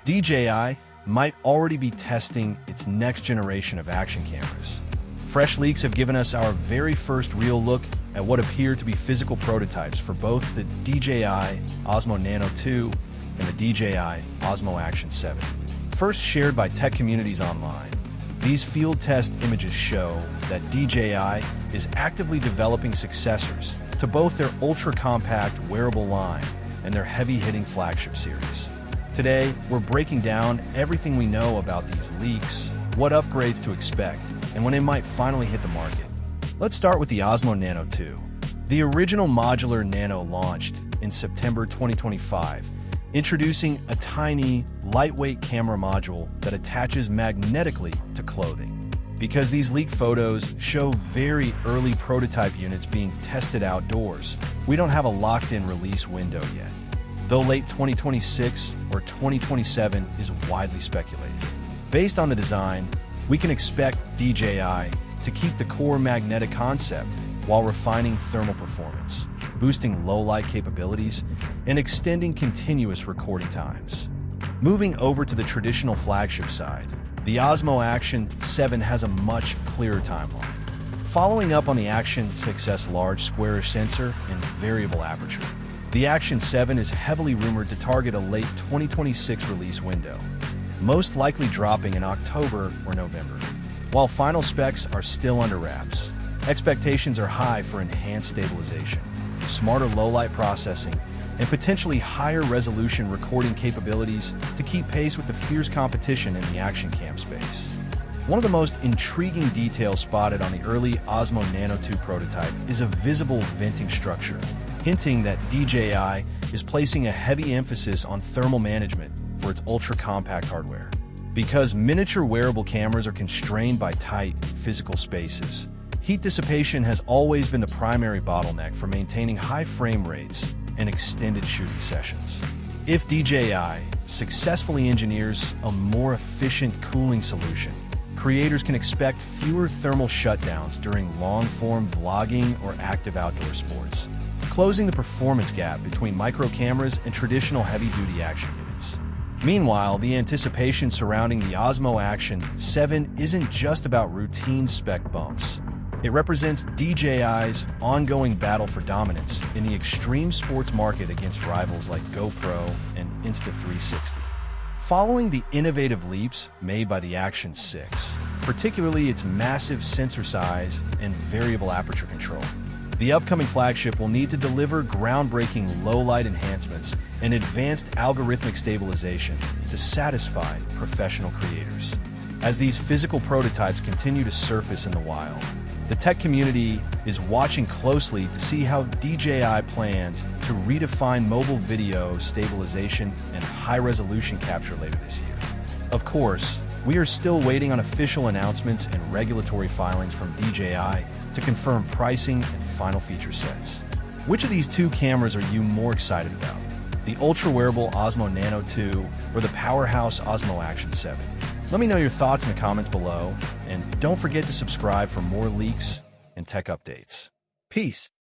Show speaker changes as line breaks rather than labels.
DJI might already be testing its next generation of action cameras. Fresh leaks have given us our very first real look at what appear to be physical prototypes for both the DJI Osmo Nano 2 and the DJI Osmo Action 7. First shared by tech communities online, these field test images show that DJI is actively developing successors to both their ultra-compact wearable line and their heavy-hitting flagship series. Today, we're breaking down everything we know about these leaks, what upgrades to expect, and when it might finally hit the market. Let's start with the Osmo Nano 2. The original Modular Nano launched in September 2025, introducing a tiny, lightweight camera module that attaches magnetically to clothing. Because these leaked photos show very early prototype units being tested outdoors, we don't have a locked-in release window yet, though late 2026 or 2027 is widely speculated. Based on the design, we can expect DJI to keep the core magnetic concept while refining thermal performance, boosting low-light capabilities, and extending continuous recording times. Moving over to the traditional flagship side, the Osmo Action 7 has a much clearer timeline. Following up on the Action 6S large squarish sensor and variable aperture, the Action 7 is heavily rumored to target a late 2026 release window, most likely dropping in October or November. While final specs are still under wraps, expectations are high for enhanced stabilization, smarter low-light processing, and potentially higher resolution recording capabilities to keep pace with the fierce competition in the action cam space. One of the most intriguing details spotted on the early Osmo Nano 2 prototype is a visible venting structure, hinting that DJI is placing a heavy emphasis on thermal management for its ultra-compact hardware. Because miniature wearable cameras are constrained by tight, physical spaces, heat dissipation has always been the primary bottleneck for maintaining high frame rates and extended shooting sessions. If DJI successfully engineers a more efficient cooling solution, creators can expect fewer thermal shutdowns during long-form vlogging or active outdoor sports, closing the performance gap between micro cameras and traditional heavy-duty action units. Meanwhile, the anticipation surrounding the Osmo Action 7 isn't just about routine spec bumps. It represents DJI's ongoing battle for dominance in the extreme sports market against rivals like GoPro and Insta360. Following the innovative leaps made by the Action 6, particularly its massive sensor size and variable aperture control, the upcoming flagship will need to deliver groundbreaking low-light enhancements and advanced algorithmic stabilization to satisfy professional creators. As these physical prototypes continue to surface in the wild, the tech community is watching closely to see how DJI plans to redefine mobile video stabilization and high-resolution capture later this year. Of course, we are still waiting on official announcements and regulatory filings from DJI to confirm pricing and final feature sets. Which of these two cameras are you more excited about? The ultra-wearable Osmo Nano 2 or the powerhouse Osmo Action 7? Let me know your thoughts in the comments below, and don't forget to subscribe for more leaks and tech updates. Peace.